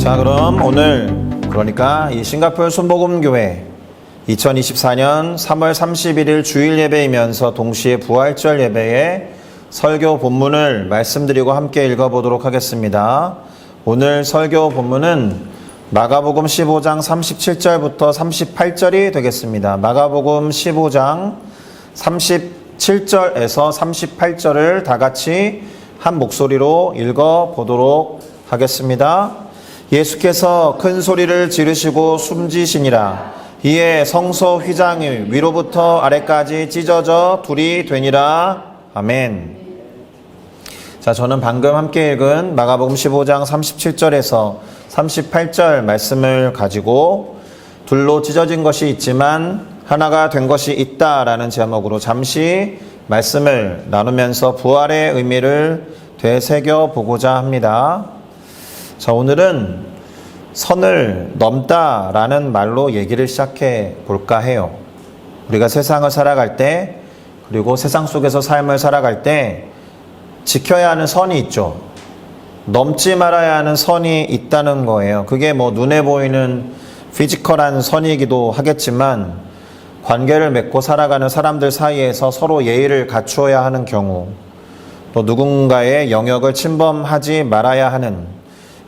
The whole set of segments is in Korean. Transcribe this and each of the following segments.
자, 그럼 오늘 그러니까 이 싱가포르 순복음교회 2024년 3월 31일 주일 예배이면서 동시에 부활절 예배의 설교 본문을 말씀드리고 함께 읽어보도록 하겠습니다. 오늘 설교 본문은 마가복음 15장 37절부터 38절이 되겠습니다. 마가복음 15장 37절에서 38절을 다 같이 한 목소리로 읽어보도록 하겠습니다. 예수께서 큰 소리를 지르시고 숨지시니라. 이에 성소 휘장이 위로부터 아래까지 찢어져 둘이 되니라. 아멘. 자, 저는 방금 함께 읽은 마가복음 15장 37절에서 38절 말씀을 가지고 둘로 찢어진 것이 있지만 하나가 된 것이 있다라는 제목으로 잠시 말씀을 나누면서 부활의 의미를 되새겨 보고자 합니다. 자, 오늘은 선을 넘다라는 말로 얘기를 시작해 볼까 해요. 우리가 세상을 살아갈 때, 그리고 세상 속에서 삶을 살아갈 때 지켜야 하는 선이 있죠. 넘지 말아야 하는 선이 있다는 거예요. 그게 뭐 눈에 보이는 피지컬한 선이기도 하겠지만 관계를 맺고 살아가는 사람들 사이에서 서로 예의를 갖추어야 하는 경우, 또 누군가의 영역을 침범하지 말아야 하는,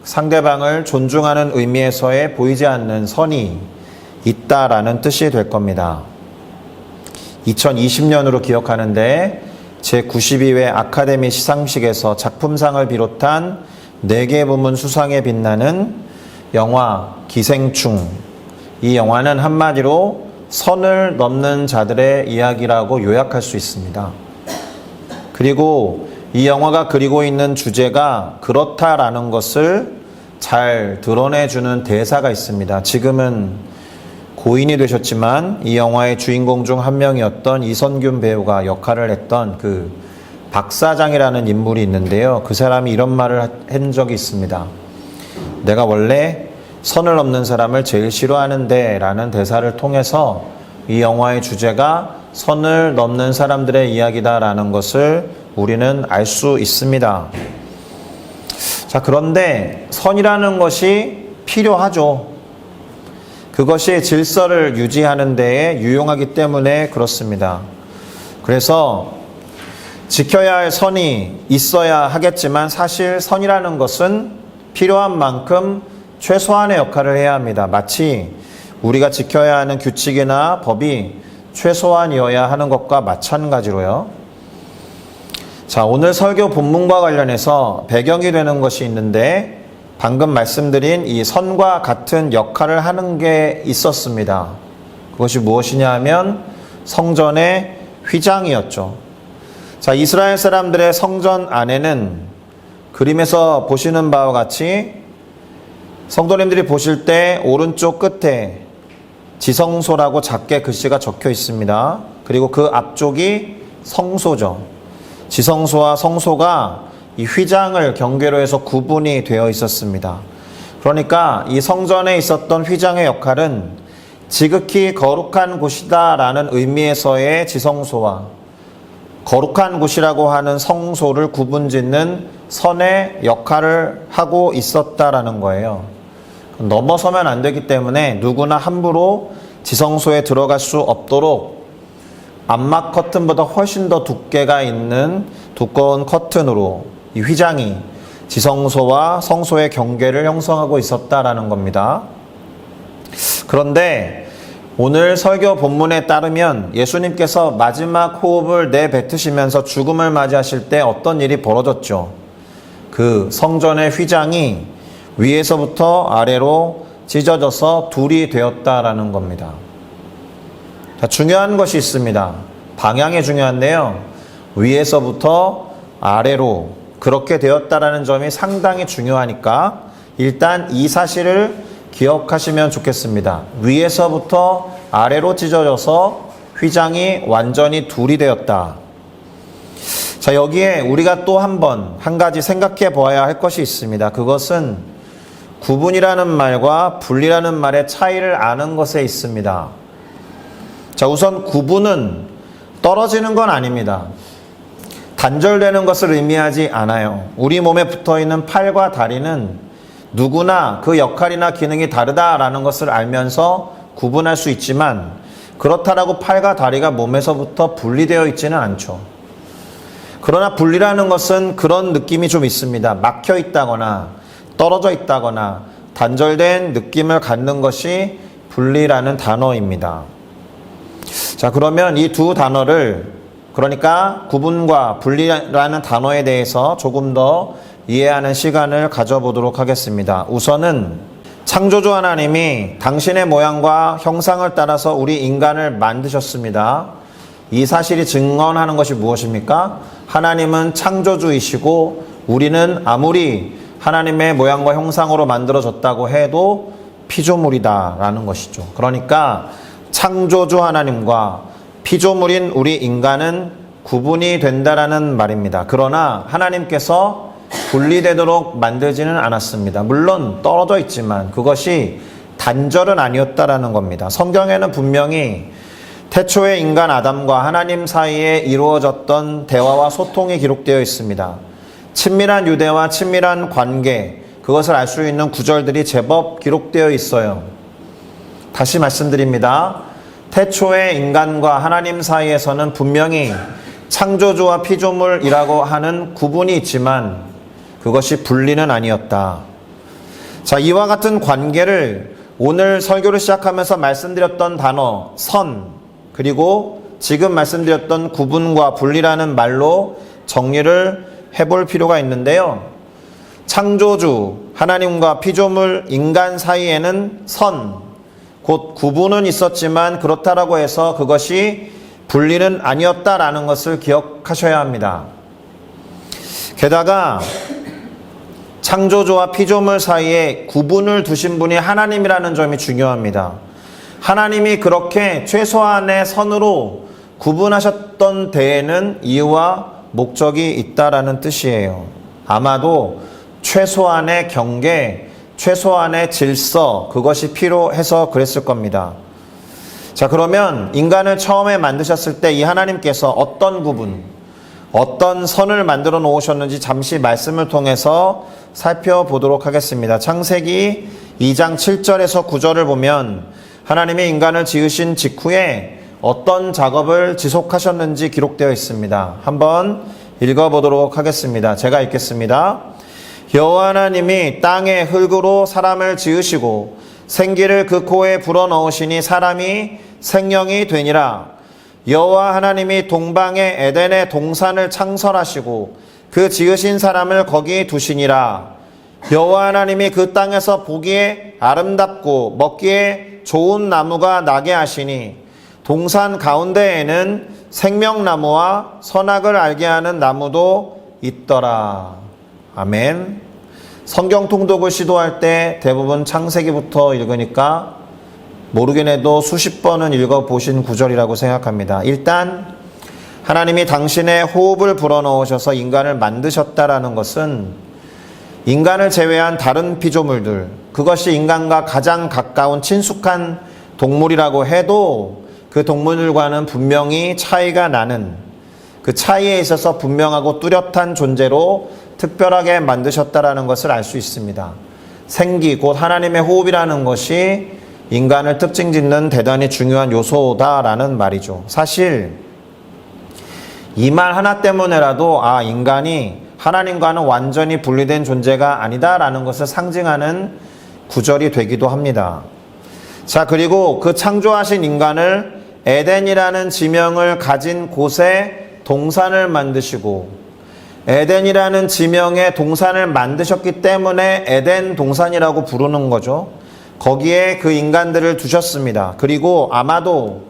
상대방을 존중하는 의미에서의 보이지 않는 선이 있다라는 뜻이 될 겁니다. 2020년으로 기억하는데 제92회 아카데미 시상식에서 작품상을 비롯한 4개 부문 수상에 빛나는 영화 기생충, 이 영화는 한마디로 선을 넘는 자들의 이야기라고 요약할 수 있습니다. 그리고 이 영화가 그리고 있는 주제가 그렇다라는 것을 잘 드러내주는 대사가 있습니다. 지금은 고인이 되셨지만 이 영화의 주인공 중 한 명이었던 이선균 배우가 역할을 했던 그 박사장이라는 인물이 있는데요. 그 사람이 이런 말을 한 적이 있습니다. 내가 원래 선을 넘는 사람을 제일 싫어하는데 라는 대사를 통해서 이 영화의 주제가 선을 넘는 사람들의 이야기다라는 것을 우리는 알 수 있습니다. 자, 그런데 선이라는 것이 필요하죠. 그것이 질서를 유지하는 데에 유용하기 때문에 그렇습니다. 그래서 지켜야 할 선이 있어야 하겠지만 사실 선이라는 것은 필요한 만큼 최소한의 역할을 해야 합니다. 마치 우리가 지켜야 하는 규칙이나 법이 최소한이어야 하는 것과 마찬가지로요. 자, 오늘 설교 본문과 관련해서 배경이 되는 것이 있는데 방금 말씀드린 이 선과 같은 역할을 하는 게 있었습니다. 그것이 무엇이냐 하면 성전의 휘장이었죠. 자, 이스라엘 사람들의 성전 안에는 그림에서 보시는 바와 같이 성도님들이 보실 때 오른쪽 끝에 지성소라고 작게 글씨가 적혀 있습니다. 그리고 그 앞쪽이 성소죠. 지성소와 성소가 이 휘장을 경계로 해서 구분이 되어 있었습니다. 그러니까 이 성전에 있었던 휘장의 역할은 지극히 거룩한 곳이다라는 의미에서의 지성소와 거룩한 곳이라고 하는 성소를 구분짓는 선의 역할을 하고 있었다라는 거예요. 넘어서면 안 되기 때문에 누구나 함부로 지성소에 들어갈 수 없도록 암막 커튼보다 훨씬 더 두께가 있는 두꺼운 커튼으로 이 휘장이 지성소와 성소의 경계를 형성하고 있었다라는 겁니다. 그런데 오늘 설교 본문에 따르면 예수님께서 마지막 호흡을 내뱉으시면서 죽음을 맞이하실 때 어떤 일이 벌어졌죠? 그 성전의 휘장이 위에서부터 아래로 찢어져서 둘이 되었다라는 겁니다. 자, 중요한 것이 있습니다. 방향이 중요한데요. 위에서부터 아래로 그렇게 되었다라는 점이 상당히 중요하니까 일단 이 사실을 기억하시면 좋겠습니다. 위에서부터 아래로 찢어져서 휘장이 완전히 둘이 되었다. 자, 여기에 우리가 또 한 가지 생각해 보아야 할 것이 있습니다. 그것은 구분이라는 말과 분리라는 말의 차이를 아는 것에 있습니다. 자, 우선 구분은 떨어지는 건 아닙니다. 단절되는 것을 의미하지 않아요. 우리 몸에 붙어있는 팔과 다리는 누구나 그 역할이나 기능이 다르다라는 것을 알면서 구분할 수 있지만 그렇다라고 팔과 다리가 몸에서부터 분리되어 있지는 않죠. 그러나 분리라는 것은 그런 느낌이 좀 있습니다. 막혀 있다거나 떨어져 있다거나 단절된 느낌을 갖는 것이 분리라는 단어입니다. 자, 그러면 이 두 단어를, 그러니까 구분과 분리라는 단어에 대해서 조금 더 이해하는 시간을 가져보도록 하겠습니다. 우선은 창조주 하나님이 당신의 모양과 형상을 따라서 우리 인간을 만드셨습니다. 이 사실이 증언하는 것이 무엇입니까? 하나님은 창조주이시고 우리는 아무리 하나님의 모양과 형상으로 만들어졌다고 해도 피조물이다라는 것이죠. 그러니까 창조주 하나님과 피조물인 우리 인간은 구분이 된다라는 말입니다. 그러나 하나님께서 분리되도록 만들지는 않았습니다. 물론 떨어져 있지만 그것이 단절은 아니었다라는 겁니다. 성경에는 분명히 태초의 인간 아담과 하나님 사이에 이루어졌던 대화와 소통이 기록되어 있습니다. 친밀한 유대와 친밀한 관계, 그것을 알 수 있는 구절들이 제법 기록되어 있어요. 다시 말씀드립니다. 태초의 인간과 하나님 사이에서는 분명히 창조주와 피조물이라고 하는 구분이 있지만 그것이 분리는 아니었다. 자, 이와 같은 관계를 오늘 설교를 시작하면서 말씀드렸던 단어 선, 그리고 지금 말씀드렸던 구분과 분리라는 말로 정리를 해볼 필요가 있는데요. 창조주, 하나님과 피조물, 인간 사이에는 선, 곧 구분은 있었지만 그렇다라고 해서 그것이 분리는 아니었다라는 것을 기억하셔야 합니다. 게다가 창조주와 피조물 사이에 구분을 두신 분이 하나님이라는 점이 중요합니다. 하나님이 그렇게 최소한의 선으로 구분하셨던 데에는 이유와 목적이 있다라는 뜻이에요. 아마도 최소한의 경계, 최소한의 질서, 그것이 필요해서 그랬을 겁니다. 자, 그러면 인간을 처음에 만드셨을 때 이 하나님께서 어떤 구분, 어떤 선을 만들어 놓으셨는지 잠시 말씀을 통해서 살펴보도록 하겠습니다. 창세기 2장 7절에서 9절을 보면 하나님이 인간을 지으신 직후에 어떤 작업을 지속하셨는지 기록되어 있습니다. 한번 읽어보도록 하겠습니다. 제가 읽겠습니다. 여호와 하나님이 땅의 흙으로 사람을 지으시고 생기를 그 코에 불어넣으시니 사람이 생명이 되니라. 여호와 하나님이 동방의 에덴의 동산을 창설하시고 그 지으신 사람을 거기 두시니라. 여호와 하나님이 그 땅에서 보기에 아름답고 먹기에 좋은 나무가 나게 하시니 동산 가운데에는 생명나무와 선악을 알게 하는 나무도 있더라. 아멘. 성경 통독을 시도할 때 대부분 창세기부터 읽으니까 모르긴 해도 수십 번은 읽어보신 구절이라고 생각합니다. 일단 하나님이 당신의 호흡을 불어넣으셔서 인간을 만드셨다라는 것은 인간을 제외한 다른 피조물들, 그것이 인간과 가장 가까운 친숙한 동물이라고 해도 그 동물들과는 분명히 차이가 나는, 그 차이에 있어서 분명하고 뚜렷한 존재로 특별하게 만드셨다라는 것을 알 수 있습니다. 생기, 곧 하나님의 호흡이라는 것이 인간을 특징 짓는 대단히 중요한 요소다라는 말이죠. 사실 이 말 하나 때문에라도 인간이 하나님과는 완전히 분리된 존재가 아니다라는 것을 상징하는 구절이 되기도 합니다. 자, 그리고 그 창조하신 인간을 에덴이라는 지명을 가진 곳에 동산을 만드시고, 에덴이라는 지명의 동산을 만드셨기 때문에 에덴 동산이라고 부르는 거죠. 거기에 그 인간들을 두셨습니다. 그리고 아마도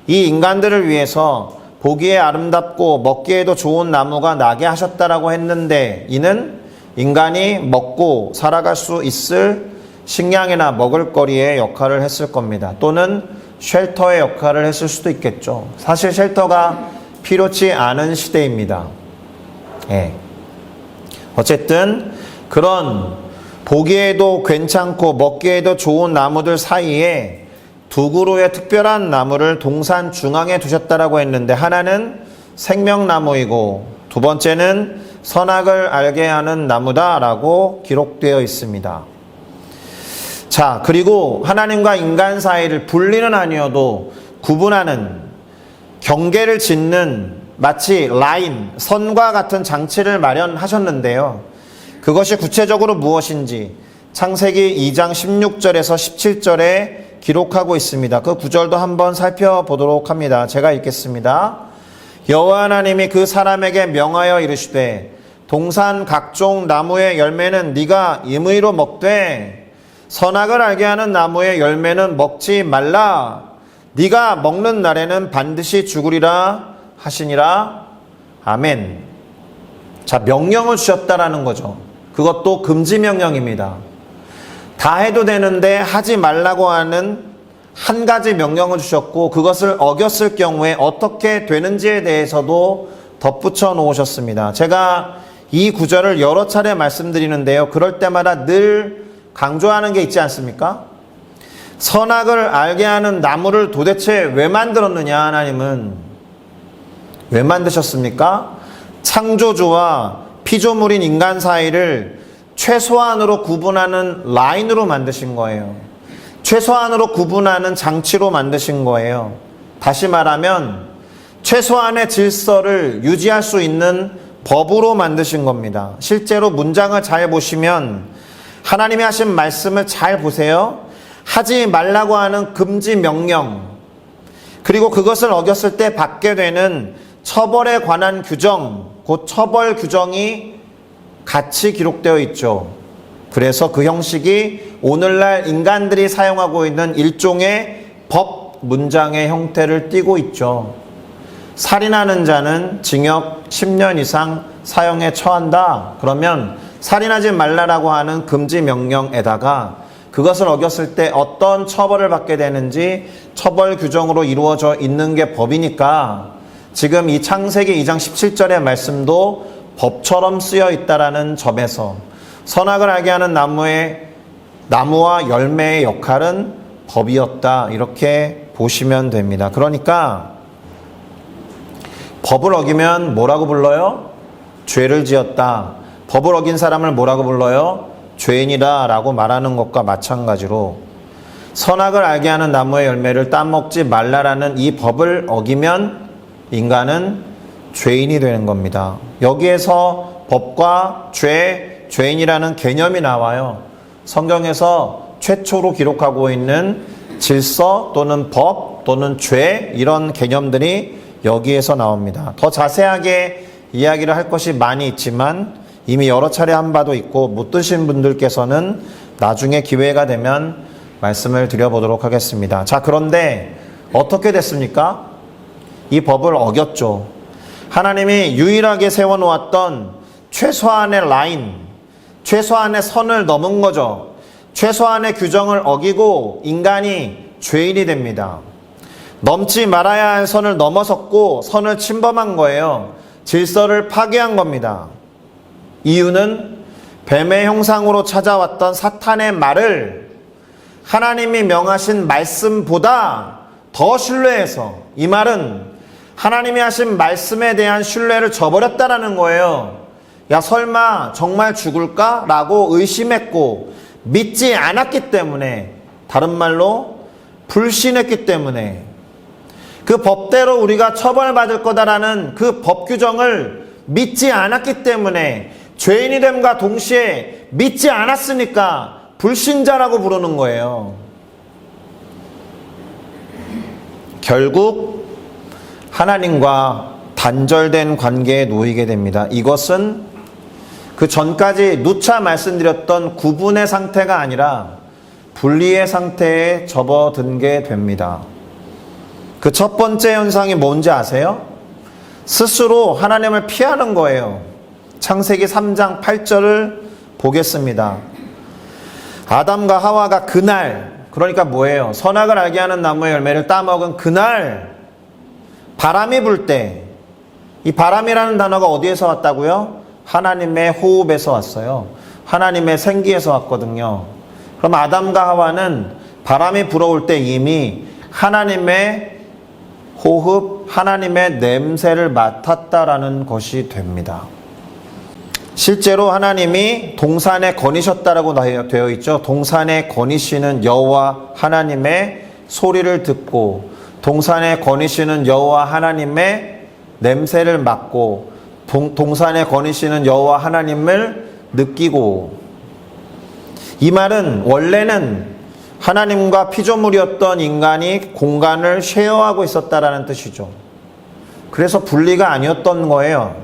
이 인간들을 위해서 보기에 아름답고 먹기에도 좋은 나무가 나게 하셨다라고 했는데, 이는 인간이 먹고 살아갈 수 있을 식량이나 먹을거리의 역할을 했을 겁니다. 또는 쉘터의 역할을 했을 수도 있겠죠. 사실 쉘터가 필요치 않은 시대입니다. 어쨌든 그런 보기에도 괜찮고 먹기에도 좋은 나무들 사이에 두 그루의 특별한 나무를 동산 중앙에 두셨다라고 했는데, 하나는 생명나무이고 두 번째는 선악을 알게 하는 나무다라고 기록되어 있습니다. 자, 그리고 하나님과 인간 사이를 분리는 아니어도 구분하는 경계를 짓는 마치 라인, 선과 같은 장치를 마련하셨는데요. 그것이 구체적으로 무엇인지 창세기 2장 16절에서 17절에 기록하고 있습니다. 그 구절도 한번 살펴보도록 합니다. 제가 읽겠습니다. 여호와 하나님이 그 사람에게 명하여 이르시되 동산 각종 나무의 열매는 네가 임의로 먹되 선악을 알게 하는 나무의 열매는 먹지 말라. 네가 먹는 날에는 반드시 죽으리라 하시니라. 아멘. 자, 명령을 주셨다라는 거죠. 그것도 금지 명령입니다. 다 해도 되는데 하지 말라고 하는 한 가지 명령을 주셨고 그것을 어겼을 경우에 어떻게 되는지에 대해서도 덧붙여 놓으셨습니다. 제가 이 구절을 여러 차례 말씀드리는데요. 그럴 때마다 늘 강조하는 게 있지 않습니까? 선악을 알게 하는 나무를 도대체 왜 만들었느냐, 하나님은. 왜 만드셨습니까? 창조주와 피조물인 인간 사이를 최소한으로 구분하는 라인으로 만드신 거예요. 최소한으로 구분하는 장치로 만드신 거예요. 다시 말하면 최소한의 질서를 유지할 수 있는 법으로 만드신 겁니다. 실제로 문장을 잘 보시면 하나님이 하신 말씀을 잘 보세요. 하지 말라고 하는 금지 명령, 그리고 그것을 어겼을 때 받게 되는 처벌에 관한 규정, 그 처벌 규정이 같이 기록되어 있죠. 그래서 그 형식이 오늘날 인간들이 사용하고 있는 일종의 법 문장의 형태를 띠고 있죠. 살인하는 자는 징역 10년 이상 사형에 처한다. 그러면 살인하지 말라라고 하는 금지 명령에다가 그것을 어겼을 때 어떤 처벌을 받게 되는지 처벌 규정으로 이루어져 있는 게 법이니까 지금 이 창세기 2장 17절의 말씀도 법처럼 쓰여 있다라는 점에서 선악을 알게 하는 나무와 열매의 역할은 법이었다, 이렇게 보시면 됩니다. 그러니까 법을 어기면 뭐라고 불러요? 죄를 지었다. 법을 어긴 사람을 뭐라고 불러요? 죄인이다 라고 말하는 것과 마찬가지로 선악을 알게 하는 나무의 열매를 따먹지 말라라는 이 법을 어기면 인간은 죄인이 되는 겁니다. 여기에서 법과 죄, 죄인이라는 개념이 나와요. 성경에서 최초로 기록하고 있는 질서 또는 법 또는 죄, 이런 개념들이 여기에서 나옵니다. 더 자세하게 이야기를 할 것이 많이 있지만 이미 여러 차례 한 바도 있고 못 드신 분들께서는 나중에 기회가 되면 말씀을 드려보도록 하겠습니다. 자, 그런데 어떻게 됐습니까? 이 법을 어겼죠. 하나님이 유일하게 세워놓았던 최소한의 라인, 최소한의 선을 넘은 거죠. 최소한의 규정을 어기고 인간이 죄인이 됩니다. 넘지 말아야 할 선을 넘어섰고 선을 침범한 거예요. 질서를 파괴한 겁니다. 이유는 뱀의 형상으로 찾아왔던 사탄의 말을 하나님이 명하신 말씀보다 더 신뢰해서, 이 말은 하나님이 하신 말씀에 대한 신뢰를 저버렸다라는 거예요. 야, 설마 정말 죽을까? 라고 의심했고 믿지 않았기 때문에, 다른 말로 불신했기 때문에, 그 법대로 우리가 처벌받을 거다라는 그 법 규정을 믿지 않았기 때문에, 죄인이 됨과 동시에 믿지 않았으니까 불신자라고 부르는 거예요. 결국 하나님과 단절된 관계에 놓이게 됩니다. 이것은 그 전까지 누차 말씀드렸던 구분의 상태가 아니라 분리의 상태에 접어든게 됩니다. 그 첫 번째 현상이 뭔지 아세요? 스스로 하나님을 피하는 거예요. 창세기 3장 8절을 보겠습니다. 아담과 하와가 그날, 그러니까 뭐예요? 선악을 알게 하는 나무의 열매를 따먹은 그날 바람이 불 때, 이 바람이라는 단어가 어디에서 왔다고요? 하나님의 호흡에서 왔어요. 하나님의 생기에서 왔거든요. 그럼 아담과 하와는 바람이 불어올 때 이미 하나님의 호흡, 하나님의 냄새를 맡았다라는 것이 됩니다. 실제로 하나님이 동산에 거니셨다라고 되어 있죠. 동산에 거니시는 여호와 하나님의 소리를 듣고 동산에 거니시는 여호와 하나님의 냄새를 맡고 동산에 거니시는 여호와 하나님을 느끼고, 이 말은 원래는 하나님과 피조물이었던 인간이 공간을 쉐어하고 있었다라는 뜻이죠. 그래서 분리가 아니었던 거예요.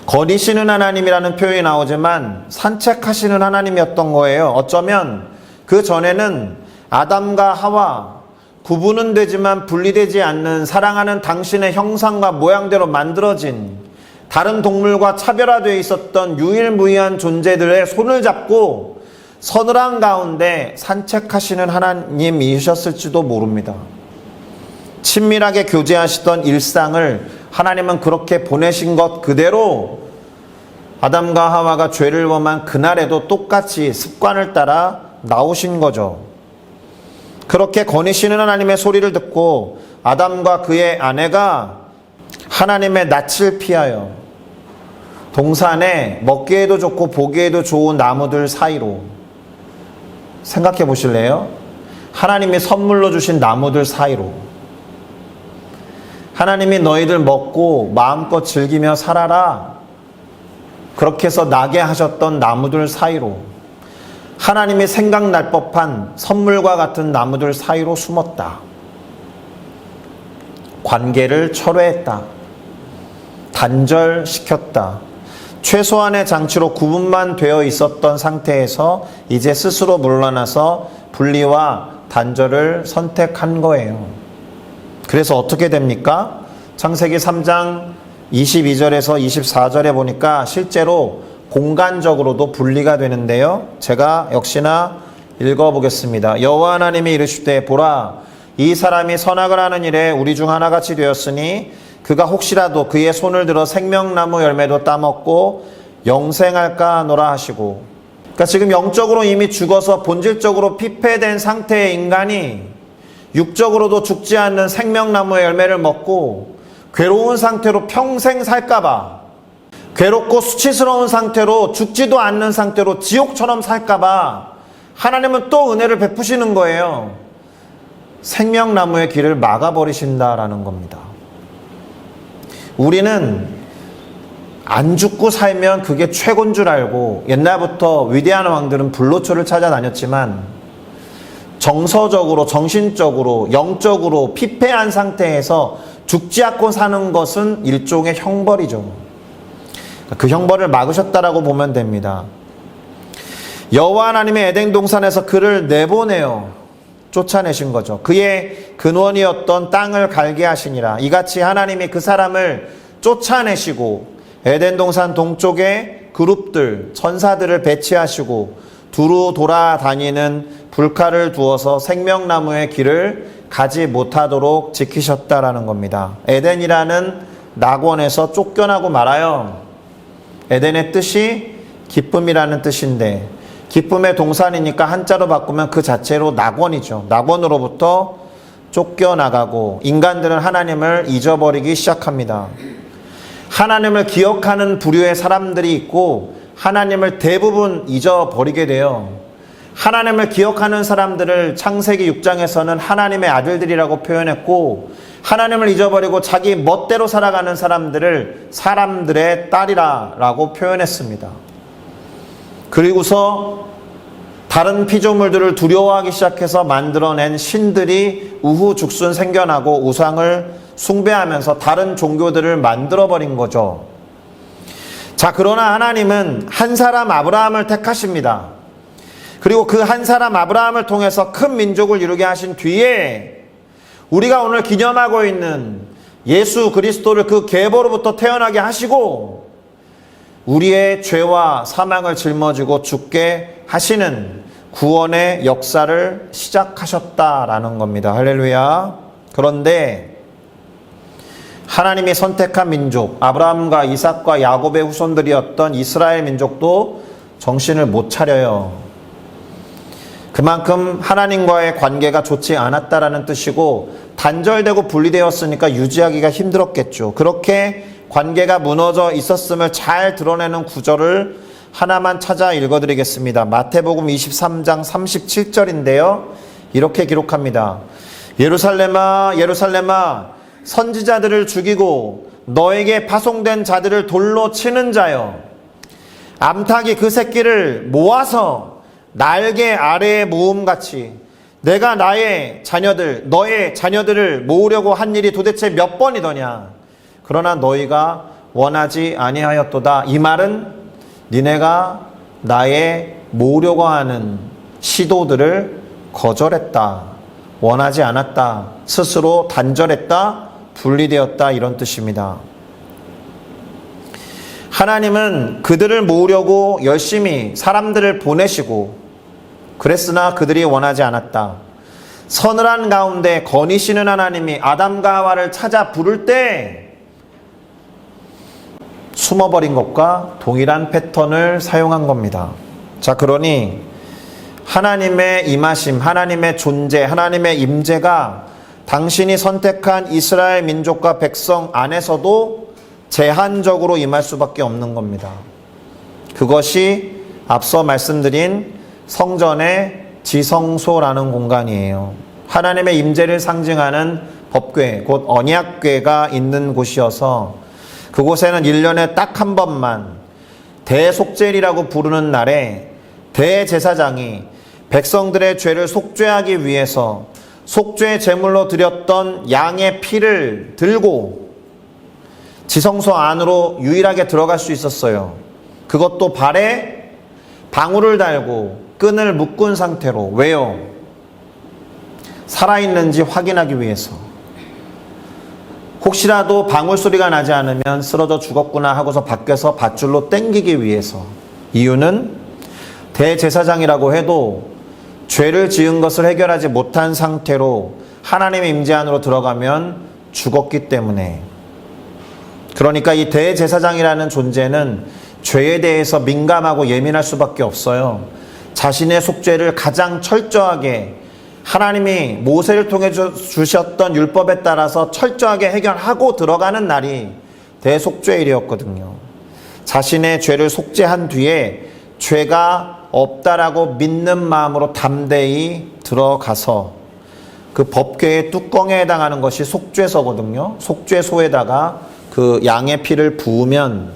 거니시는 하나님이라는 표현이 나오지만 산책하시는 하나님이었던 거예요. 어쩌면 그 전에는 아담과 하와, 구분은 되지만 분리되지 않는 사랑하는 당신의 형상과 모양대로 만들어진 다른 동물과 차별화되어 있었던 유일무이한 존재들의 손을 잡고 서늘한 가운데 산책하시는 하나님이셨을지도 모릅니다. 친밀하게 교제하시던 일상을 하나님은 그렇게 보내신 것 그대로 아담과 하와가 죄를 범한 그날에도 똑같이 습관을 따라 나오신 거죠. 그렇게 거니시는 하나님의 소리를 듣고 아담과 그의 아내가 하나님의 낯을 피하여 동산에 먹기에도 좋고 보기에도 좋은 나무들 사이로, 생각해 보실래요? 하나님이 선물로 주신 나무들 사이로, 하나님이 너희들 먹고 마음껏 즐기며 살아라 그렇게 해서 나게 하셨던 나무들 사이로, 하나님이 생각날 법한 선물과 같은 나무들 사이로 숨었다. 관계를 철회했다. 단절시켰다. 최소한의 장치로 구분만 되어 있었던 상태에서 이제 스스로 물러나서 분리와 단절을 선택한 거예요. 그래서 어떻게 됩니까? 창세기 3장 22절에서 24절에 보니까 실제로 공간적으로도 분리가 되는데요. 제가 역시나 읽어보겠습니다. 여호와 하나님이 이르시되 보라, 이 사람이 선악을 하는 일에 우리 중 하나같이 되었으니 그가 혹시라도 그의 손을 들어 생명나무 열매도 따먹고 영생할까 하노라 하시고. 그러니까 지금 영적으로 이미 죽어서 본질적으로 피폐된 상태의 인간이 육적으로도 죽지 않는 생명나무의 열매를 먹고 괴로운 상태로 평생 살까봐, 괴롭고 수치스러운 상태로 죽지도 않는 상태로 지옥처럼 살까봐 하나님은 또 은혜를 베푸시는 거예요. 생명나무의 길을 막아버리신다라는 겁니다. 우리는 안 죽고 살면 그게 최고인 줄 알고 옛날부터 위대한 왕들은 불로초를 찾아다녔지만 정서적으로, 정신적으로, 영적으로 피폐한 상태에서 죽지 않고 사는 것은 일종의 형벌이죠. 그 형벌을 막으셨다라고 보면 됩니다. 여호와 하나님의 에덴 동산에서 그를 내보내요. 쫓아내신 거죠. 그의 근원이었던 땅을 갈게 하시니라. 이같이 하나님이 그 사람을 쫓아내시고 에덴 동산 동쪽에 그룹들, 천사들을 배치하시고 두루 돌아다니는 불칼을 두어서 생명나무의 길을 가지 못하도록 지키셨다라는 겁니다. 에덴이라는 낙원에서 쫓겨나고 말아요. 에덴의 뜻이 기쁨이라는 뜻인데 기쁨의 동산이니까 한자로 바꾸면 그 자체로 낙원이죠. 낙원으로부터 쫓겨나가고 인간들은 하나님을 잊어버리기 시작합니다. 하나님을 기억하는 부류의 사람들이 있고 하나님을 대부분 잊어버리게 돼요. 하나님을 기억하는 사람들을 창세기 6장에서는 하나님의 아들들이라고 표현했고, 하나님을 잊어버리고 자기 멋대로 살아가는 사람들을 사람들의 딸이라 라고 표현했습니다. 그리고서 다른 피조물들을 두려워하기 시작해서 만들어낸 신들이 우후죽순 생겨나고 우상을 숭배하면서 다른 종교들을 만들어버린 거죠. 자, 그러나 하나님은 한 사람 아브라함을 택하십니다. 그리고 그 한 사람 아브라함을 통해서 큰 민족을 이루게 하신 뒤에 우리가 오늘 기념하고 있는 예수 그리스도를 그 계보로부터 태어나게 하시고 우리의 죄와 사망을 짊어지고 죽게 하시는 구원의 역사를 시작하셨다라는 겁니다. 할렐루야. 그런데 하나님이 선택한 민족, 아브라함과 이삭과 야곱의 후손들이었던 이스라엘 민족도 정신을 못 차려요. 그만큼 하나님과의 관계가 좋지 않았다라는 뜻이고 단절되고 분리되었으니까 유지하기가 힘들었겠죠. 그렇게 관계가 무너져 있었음을 잘 드러내는 구절을 하나만 찾아 읽어드리겠습니다. 마태복음 23장 37절인데요. 이렇게 기록합니다. 예루살렘아 예루살렘아 선지자들을 죽이고 너에게 파송된 자들을 돌로 치는 자여, 암탉이 그 새끼를 모아서 날개 아래에 모음같이 내가 너의 자녀들을 모으려고 한 일이 도대체 몇 번이더냐. 그러나 너희가 원하지 아니하였도다. 이 말은 니네가 나의 모으려고 하는 시도들을 거절했다, 원하지 않았다, 스스로 단절했다, 분리되었다, 이런 뜻입니다. 하나님은 그들을 모으려고 열심히 사람들을 보내시고 그랬으나 그들이 원하지 않았다. 서늘한 가운데 거니시는 하나님이 아담과 하와를 찾아 부를 때 숨어버린 것과 동일한 패턴을 사용한 겁니다. 자, 그러니 하나님의 임하심, 하나님의 존재, 하나님의 임재가 당신이 선택한 이스라엘 민족과 백성 안에서도 제한적으로 임할 수밖에 없는 겁니다. 그것이 앞서 말씀드린 성전의 지성소라는 공간이에요. 하나님의 임재를 상징하는 법궤, 곧 언약궤가 있는 곳이어서 그곳에는 1년에 딱 한 번만 대속죄일이라고 부르는 날에 대제사장이 백성들의 죄를 속죄하기 위해서 속죄 제물로 드렸던 양의 피를 들고 지성소 안으로 유일하게 들어갈 수 있었어요. 그것도 발에 방울을 달고 끈을 묶은 상태로. 왜요? 살아있는지 확인하기 위해서. 혹시라도 방울 소리가 나지 않으면 쓰러져 죽었구나 하고서 밖에서 밧줄로 당기기 위해서. 이유는 대제사장이라고 해도 죄를 지은 것을 해결하지 못한 상태로 하나님의 임재 안으로 들어가면 죽었기 때문에. 그러니까 이 대제사장이라는 존재는 죄에 대해서 민감하고 예민할 수밖에 없어요. 자신의 속죄를 가장 철저하게 하나님이 모세를 통해 주셨던 율법에 따라서 철저하게 해결하고 들어가는 날이 대속죄일이었거든요. 자신의 죄를 속죄한 뒤에 죄가 없다라고 믿는 마음으로 담대히 들어가서 그 법궤의 뚜껑에 해당하는 것이 속죄소거든요. 속죄소에다가 그 양의 피를 부으면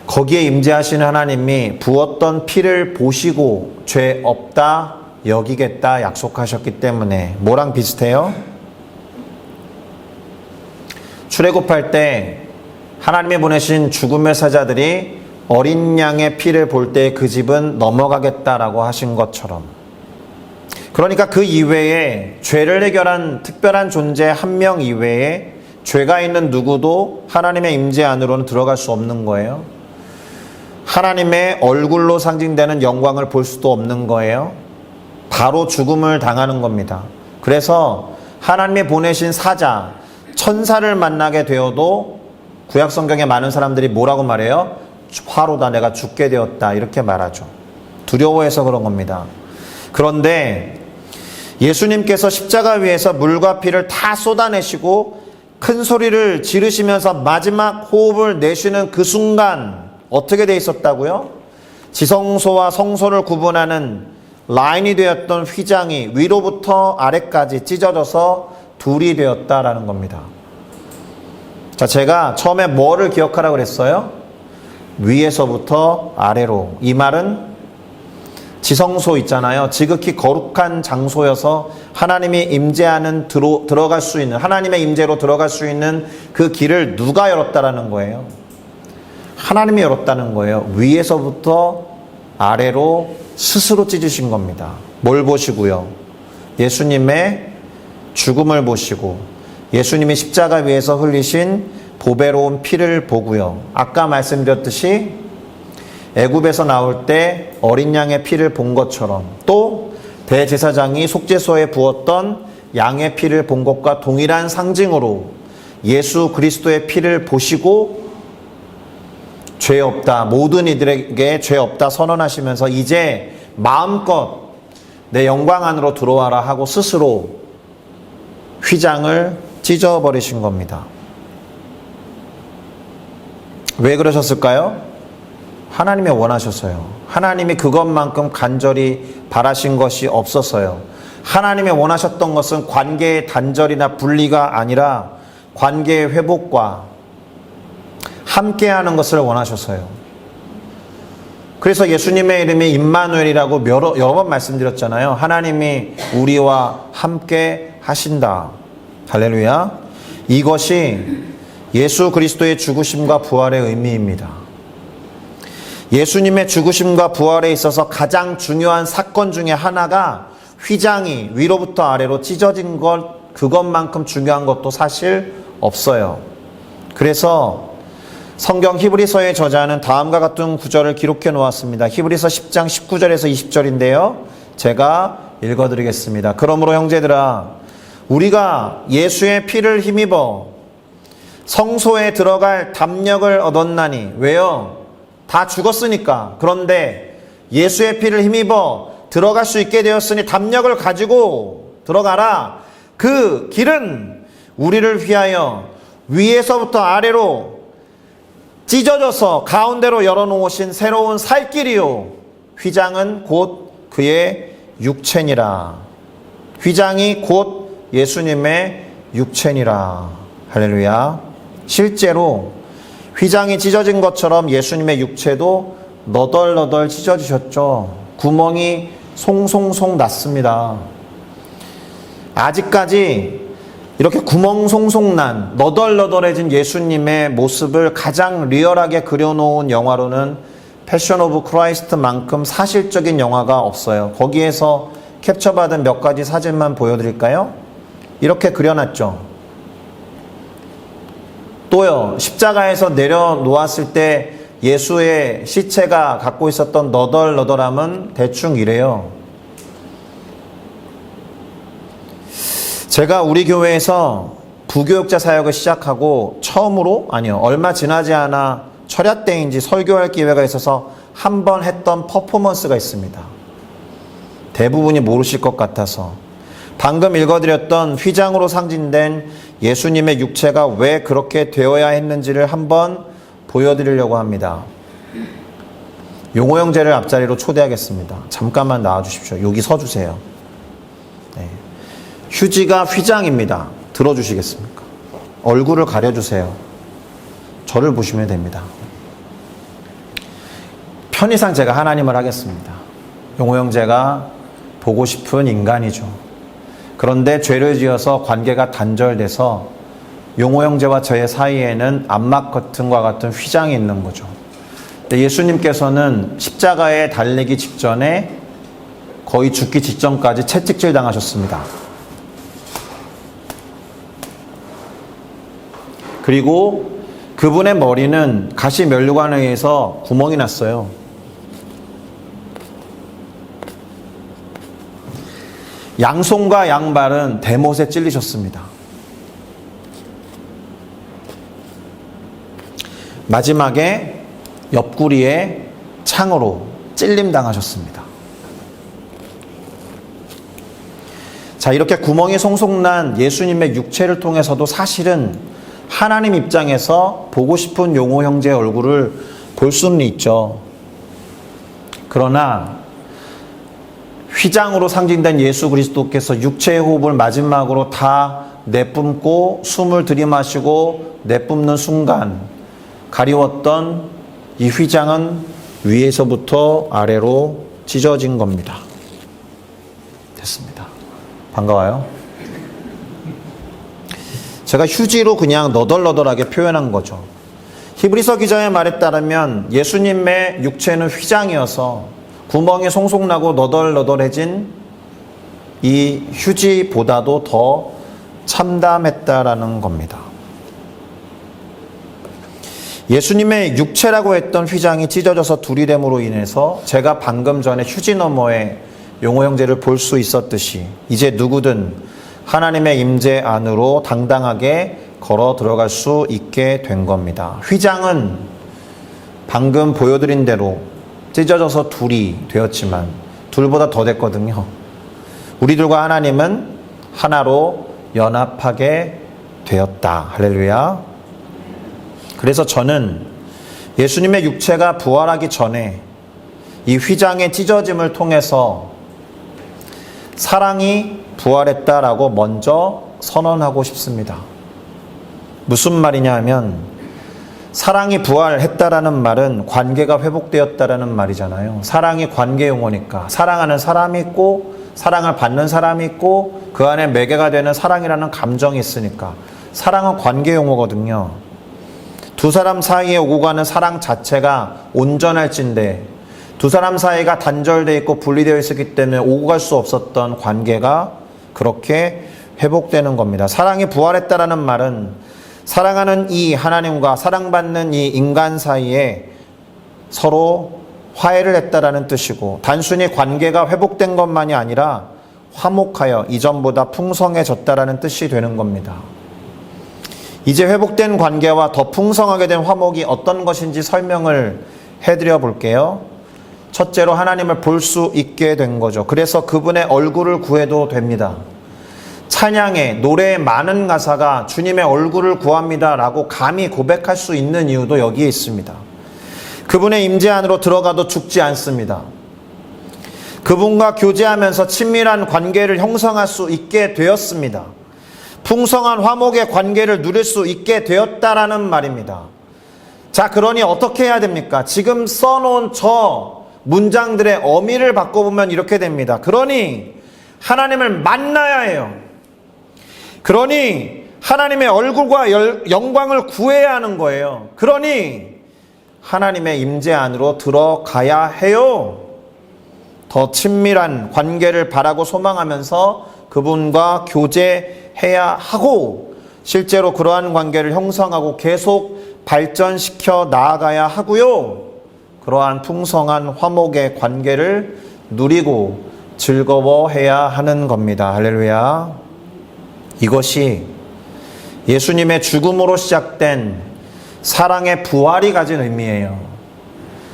거기에 임재하시는 하나님이 부었던 피를 보시고 죄 없다 여기겠다 약속하셨기 때문에. 뭐랑 비슷해요? 출애굽할 때 하나님이 보내신 죽음의 사자들이 어린 양의 피를 볼 때 그 집은 넘어가겠다라고 하신 것처럼. 그러니까 그 이외에 죄를 해결한 특별한 존재 한 명 이외에 죄가 있는 누구도 하나님의 임재 안으로는 들어갈 수 없는 거예요. 하나님의 얼굴로 상징되는 영광을 볼 수도 없는 거예요. 바로 죽음을 당하는 겁니다. 그래서 하나님이 보내신 사자, 천사를 만나게 되어도 구약 성경에 많은 사람들이 뭐라고 말해요? 화로다, 내가 죽게 되었다, 이렇게 말하죠. 두려워해서 그런 겁니다. 그런데 예수님께서 십자가 위에서 물과 피를 다 쏟아내시고 큰 소리를 지르시면서 마지막 호흡을 내쉬는 그 순간 어떻게 돼 있었다고요? 지성소와 성소를 구분하는 라인이 되었던 휘장이 위로부터 아래까지 찢어져서 둘이 되었다라는 겁니다. 자, 제가 처음에 뭐를 기억하라고 그랬어요? 위에서부터 아래로. 이 말은 지성소 있잖아요. 지극히 거룩한 장소여서 하나님이 임재하는 들어갈 수 있는, 하나님의 임재로 들어갈 수 있는 그 길을 누가 열었다라는 거예요? 하나님이 열었다는 거예요. 위에서부터 아래로 스스로 찢으신 겁니다. 뭘 보시고요? 예수님의 죽음을 보시고 예수님이 십자가 위에서 흘리신 보배로운 피를 보고요. 아까 말씀드렸듯이 애굽에서 나올 때 어린 양의 피를 본 것처럼 또 대제사장이 속죄소에 부었던 양의 피를 본 것과 동일한 상징으로 예수 그리스도의 피를 보시고 죄 없다, 모든 이들에게 죄 없다 선언하시면서 이제 마음껏 내 영광 안으로 들어와라 하고 스스로 휘장을 찢어버리신 겁니다. 왜 그러셨을까요? 하나님이 원하셨어요. 하나님이 그것만큼 간절히 바라신 것이 없었어요. 하나님이 원하셨던 것은 관계의 단절이나 분리가 아니라 관계의 회복과 함께하는 것을 원하셨어요. 그래서 예수님의 이름이 임마누엘이라고 여러 번 말씀드렸잖아요. 하나님이 우리와 함께 하신다. 할렐루야. 이것이 예수 그리스도의 죽으심과 부활의 의미입니다. 예수님의 죽으심과 부활에 있어서 가장 중요한 사건 중에 하나가 휘장이 위로부터 아래로 찢어진 것, 그것만큼 중요한 것도 사실 없어요. 그래서 성경 히브리서의 저자는 다음과 같은 구절을 기록해 놓았습니다. 히브리서 10장 19절에서 20절인데요. 제가 읽어드리겠습니다. 그러므로 형제들아, 우리가 예수의 피를 힘입어 성소에 들어갈 담력을 얻었나니. 왜요? 다 죽었으니까. 그런데 예수의 피를 힘입어 들어갈 수 있게 되었으니 담력을 가지고 들어가라. 그 길은 우리를 위하여 위에서부터 아래로 찢어져서 가운데로 열어놓으신 새로운 살 길이요. 휘장은 곧 그의 육체니라. 휘장이 곧 예수님의 육체니라. 할렐루야. 실제로 휘장이 찢어진 것처럼 예수님의 육체도 너덜너덜 찢어지셨죠. 구멍이 송송송 났습니다. 아직까지 이렇게 구멍 송송 난 너덜너덜해진 예수님의 모습을 가장 리얼하게 그려놓은 영화로는 패션 오브 크라이스트만큼 사실적인 영화가 없어요. 거기에서 캡처받은 몇 가지 사진만 보여드릴까요? 이렇게 그려놨죠. 또요, 십자가에서 내려놓았을 때 예수의 시체가 갖고 있었던 너덜너덜함은 대충 이래요. 제가 우리 교회에서 부교육자 사역을 시작하고 처음으로, 얼마 지나지 않아 철야 때인지 설교할 기회가 있어서 한 번 했던 퍼포먼스가 있습니다. 대부분이 모르실 것 같아서 방금 읽어드렸던 휘장으로 상징된 예수님의 육체가 왜 그렇게 되어야 했는지를 한번 보여드리려고 합니다. 용호 형제를 앞자리로 초대하겠습니다. 잠깐만 나와주십시오. 여기 서주세요. 네. 휴지가 휘장입니다. 들어주시겠습니까? 얼굴을 가려주세요. 저를 보시면 됩니다. 편의상 제가 하나님을 하겠습니다. 용호 형제가 보고 싶은 인간이죠. 그런데 죄를 지어서 관계가 단절돼서 용호 형제와 저의 사이에는 암막 커튼과 같은 휘장이 있는 거죠. 근데 예수님께서는 십자가에 달리기 직전에 거의 죽기 직전까지 채찍질 당하셨습니다. 그리고 그분의 머리는 가시 면류관에 의해서 구멍이 났어요. 양손과 양발은 대못에 찔리셨습니다. 마지막에 옆구리에 창으로 찔림 당하셨습니다. 자, 이렇게 구멍이 송송 난 예수님의 육체를 통해서도 사실은 하나님 입장에서 보고 싶은 용호 형제의 얼굴을 볼 수는 있죠. 그러나 휘장으로 상징된 예수 그리스도께서 육체의 호흡을 마지막으로 다 내뿜고 숨을 들이마시고 내뿜는 순간 가리웠던 이 휘장은 위에서부터 아래로 찢어진 겁니다. 됐습니다. 반가워요. 제가 휴지로 그냥 너덜너덜하게 표현한 거죠. 히브리서 기자의 말에 따르면 예수님의 육체는 휘장이어서 구멍이 송송나고 너덜너덜해진 이 휴지보다도 더 참담했다라는 겁니다. 예수님의 육체라고 했던 휘장이 찢어져서 둘이 됨으로 인해서 제가 방금 전에 휴지 너머에 용호 형제를 볼 수 있었듯이 이제 누구든 하나님의 임재 안으로 당당하게 걸어 들어갈 수 있게 된 겁니다. 휘장은 방금 보여드린 대로 찢어져서 둘이 되었지만 둘보다 더 됐거든요. 우리들과 하나님은 하나로 연합하게 되었다. 할렐루야. 그래서 저는 예수님의 육체가 부활하기 전에 이 휘장의 찢어짐을 통해서 사랑이 부활했다라고 먼저 선언하고 싶습니다. 무슨 말이냐 하면 사랑이 부활했다라는 말은 관계가 회복되었다라는 말이잖아요. 사랑이 관계 용어니까 사랑하는 사람이 있고 사랑을 받는 사람이 있고 그 안에 매개가 되는 사랑이라는 감정이 있으니까 사랑은 관계 용어거든요. 두 사람 사이에 오고 가는 사랑 자체가 온전할진데 두 사람 사이가 단절되어 있고 분리되어 있었기 때문에 오고 갈 수 없었던 관계가 그렇게 회복되는 겁니다. 사랑이 부활했다라는 말은 사랑하는 이 하나님과 사랑받는 이 인간 사이에 서로 화해를 했다라는 뜻이고 단순히 관계가 회복된 것만이 아니라 화목하여 이전보다 풍성해졌다라는 뜻이 되는 겁니다. 이제 회복된 관계와 더 풍성하게 된 화목이 어떤 것인지 설명을 해드려 볼게요. 첫째로 하나님을 볼 수 있게 된 거죠. 그래서 그분의 얼굴을 구해도 됩니다. 찬양의 노래의 많은 가사가 주님의 얼굴을 구합니다 라고 감히 고백할 수 있는 이유도 여기에 있습니다. 그분의 임재 안으로 들어가도 죽지 않습니다. 그분과 교제하면서 친밀한 관계를 형성할 수 있게 되었습니다. 풍성한 화목의 관계를 누릴 수 있게 되었다라는 말입니다. 자, 그러니 어떻게 해야 됩니까? 지금 써놓은 저 문장들의 어미를 바꿔보면 이렇게 됩니다. 그러니 하나님을 만나야 해요. 그러니 하나님의 얼굴과 영광을 구해야 하는 거예요. 그러니 하나님의 임재 안으로 들어가야 해요. 더 친밀한 관계를 바라고 소망하면서 그분과 교제해야 하고 실제로 그러한 관계를 형성하고 계속 발전시켜 나아가야 하고요. 그러한 풍성한 화목의 관계를 누리고 즐거워해야 하는 겁니다. 할렐루야. 이것이 예수님의 죽음으로 시작된 사랑의 부활이 가진 의미예요.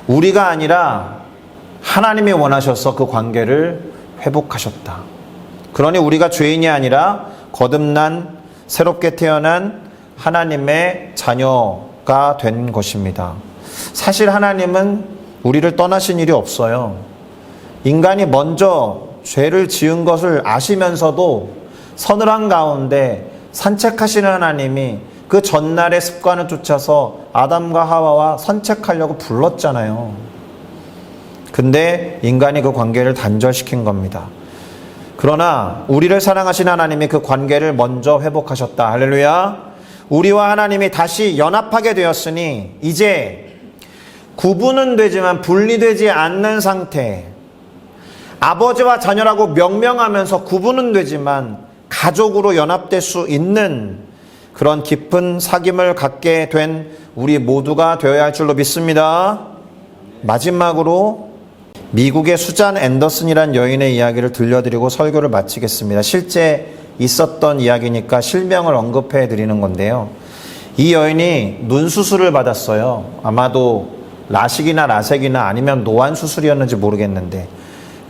우리가 아니라 하나님이 원하셔서 그 관계를 회복하셨다. 그러니 우리가 죄인이 아니라 거듭난 새롭게 태어난 하나님의 자녀가 된 것입니다. 사실 하나님은 우리를 떠나신 일이 없어요. 인간이 먼저 죄를 지은 것을 아시면서도 서늘한 가운데 산책하시는 하나님이 그 전날의 습관을 쫓아서 아담과 하와와 산책하려고 불렀잖아요. 근데 인간이 그 관계를 단절시킨 겁니다. 그러나 우리를 사랑하신 하나님이 그 관계를 먼저 회복하셨다. 할렐루야. 우리와 하나님이 다시 연합하게 되었으니 이제 구분은 되지만 분리되지 않는 상태, 아버지와 자녀라고 명명하면서 구분은 되지만 가족으로 연합될 수 있는 그런 깊은 사귐을 갖게 된 우리 모두가 되어야 할 줄로 믿습니다. 마지막으로 미국의 수잔 앤더슨이란 여인의 이야기를 들려드리고 설교를 마치겠습니다. 실제 있었던 이야기니까 실명을 언급해 드리는 건데요. 이 여인이 눈 수술을 받았어요. 아마도 라식이나 라섹이나 아니면 노안 수술이었는지 모르겠는데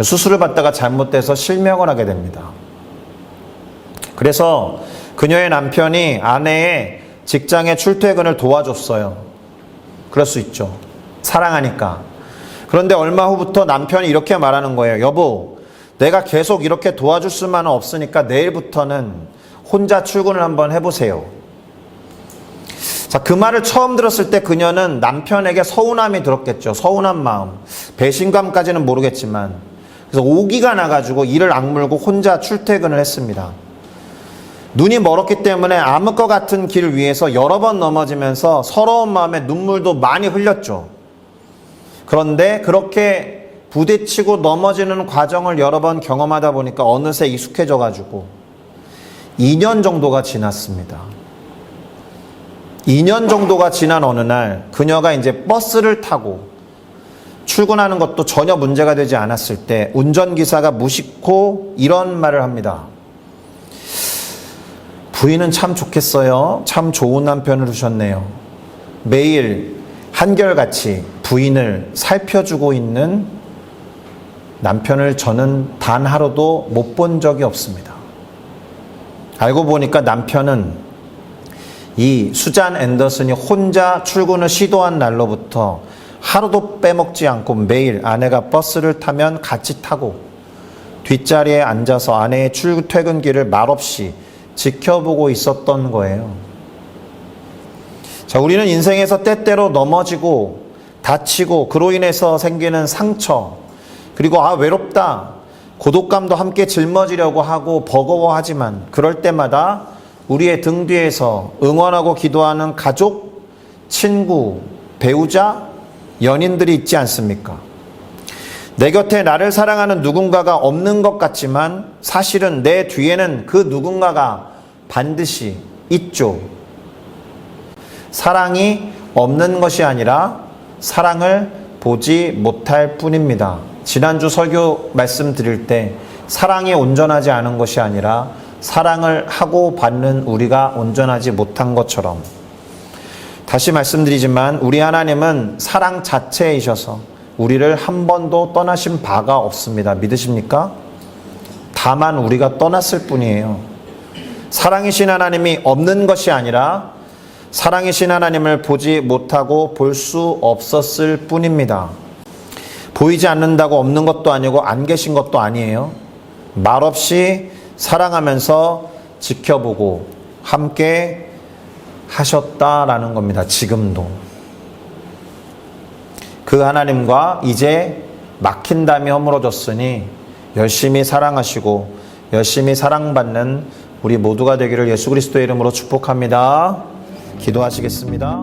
수술을 받다가 잘못돼서 실명을 하게 됩니다. 그래서 그녀의 남편이 아내의 직장의 출퇴근을 도와줬어요. 그럴 수 있죠. 사랑하니까. 그런데 얼마 후부터 남편이 이렇게 말하는 거예요. 여보, 내가 계속 이렇게 도와줄 수만은 없으니까 내일부터는 혼자 출근을 한번 해보세요. 자, 그 말을 처음 들었을 때 그녀는 남편에게 서운함이 들었겠죠. 서운한 마음. 배신감까지는 모르겠지만. 그래서 오기가 나가지고 이를 악물고 혼자 출퇴근을 했습니다. 눈이 멀었기 때문에 암흑 것 같은 길 위에서 여러 번 넘어지면서 서러운 마음에 눈물도 많이 흘렸죠. 그런데 그렇게 부딪히고 넘어지는 과정을 여러 번 경험하다 보니까 어느새 익숙해져가지고 2년 정도가 지났습니다. 2년 정도가 지난 어느 날 그녀가 이제 버스를 타고 출근하는 것도 전혀 문제가 되지 않았을 때 운전기사가 무심코 이런 말을 합니다. 부인은 참 좋겠어요. 참 좋은 남편을 두셨네요. 매일 한결같이 부인을 살펴주고 있는 남편을 저는 단 하루도 못 본 적이 없습니다. 알고 보니까 남편은 이 수잔 앤더슨이 혼자 출근을 시도한 날로부터 하루도 빼먹지 않고 매일 아내가 버스를 타면 같이 타고 뒷자리에 앉아서 아내의 출퇴근길을 말없이 지켜보고 있었던 거예요. 자, 우리는 인생에서 때때로 넘어지고 다치고 그로 인해서 생기는 상처, 그리고 외롭다, 고독감도 함께 짊어지려고 하고 버거워하지만 그럴 때마다 우리의 등 뒤에서 응원하고 기도하는 가족, 친구, 배우자, 연인들이 있지 않습니까? 내 곁에 나를 사랑하는 누군가가 없는 것 같지만 사실은 내 뒤에는 그 누군가가 반드시 있죠. 사랑이 없는 것이 아니라 사랑을 보지 못할 뿐입니다. 지난주 설교 말씀드릴 때 사랑이 온전하지 않은 것이 아니라 사랑을 하고 받는 우리가 온전하지 못한 것처럼, 다시 말씀드리지만 우리 하나님은 사랑 자체이셔서 우리를 한 번도 떠나신 바가 없습니다. 믿으십니까? 다만 우리가 떠났을 뿐이에요. 사랑이신 하나님이 없는 것이 아니라 사랑이신 하나님을 보지 못하고 볼 수 없었을 뿐입니다. 보이지 않는다고 없는 것도 아니고 안 계신 것도 아니에요. 말없이 사랑하면서 지켜보고 함께 하셨다라는 겁니다. 지금도. 그 하나님과 이제 막힌 담이 허물어졌으니 열심히 사랑하시고 열심히 사랑받는 우리 모두가 되기를 예수 그리스도의 이름으로 축복합니다. 기도하시겠습니다.